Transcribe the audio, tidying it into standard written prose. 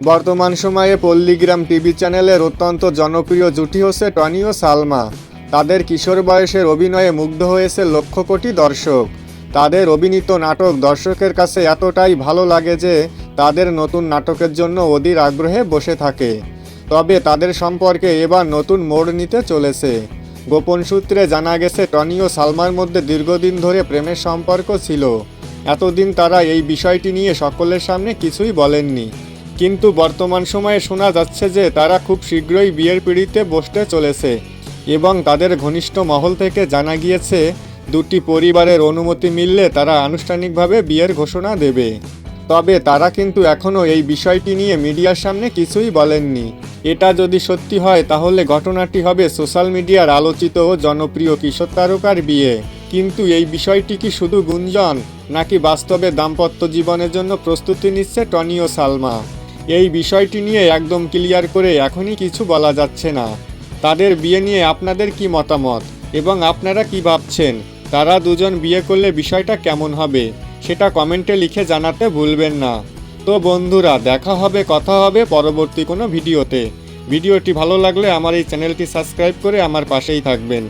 বর্তমান সময়ে পল্লীগ্রাম টিভি চ্যানেলের অত্যন্ত জনপ্রিয় জুটি হচ্ছে টনি ও সালমা। তাদের কিশোর বয়সের অভিনয়ে মুগ্ধ হয়েছে লক্ষ কোটি দর্শক। তাদের অভিনীত নাটক দর্শকের কাছে এতটাই ভালো লাগে যে তাদের নতুন নাটকের জন্য অধীর আগ্রহে বসে থাকে। তবে তাদের সম্পর্কে এবার নতুন মোড় নিতে চলেছে। গোপন সূত্রে জানা গেছে টনি ও সালমার মধ্যে দীর্ঘদিন ধরে প্রেমের সম্পর্ক ছিল। এতদিন তারা এই বিষয়টি নিয়ে সকলের সামনে কিছুই বলেননি, কিন্তু বর্তমান সময়ে শোনা যাচ্ছে যে তারা খুব শীঘ্রই বিয়ের পিঁড়িতে বসতে চলেছে এবং তাদের ঘনিষ্ঠ মহল থেকে জানা গিয়েছে দুটি পরিবারের অনুমতি মিললে তারা আনুষ্ঠানিকভাবে বিয়ের ঘোষণা দেবে। তবে তারা কিন্তু এখনও এই বিষয়টি নিয়ে মিডিয়ার সামনে কিছুই বলেননি। এটা যদি সত্যি হয় তাহলে ঘটনাটি হবে সোশ্যাল মিডিয়ার আলোচিত ও জনপ্রিয় কিশোর তারকার বিয়ে। কিন্তু এই বিষয়টি কি শুধু গুঞ্জন, নাকি বাস্তবে দাম্পত্য জীবনের জন্য প্রস্তুতি নিচ্ছে টনি ও সালমা? এই বিষয়টি নিয়ে একদম ক্লিয়ার করে এখনই কিছু বলা যাচ্ছে না। তাদের বিয়ে নিয়ে আপনাদের কি মতামত এবং আপনারা কি ভাবছেন তারা দুজন বিয়ে করলে বিষয়টা কেমন হবে সেটা কমেন্টে লিখে জানাতে ভুলবেন না। তো বন্ধুরা, দেখা হবে, কথা হবে পরবর্তী কোনো ভিডিওতে। ভিডিওটি ভালো লাগলে আমার এই চ্যানেলটি সাবস্ক্রাইব করে আমার পাশেই থাকবেন।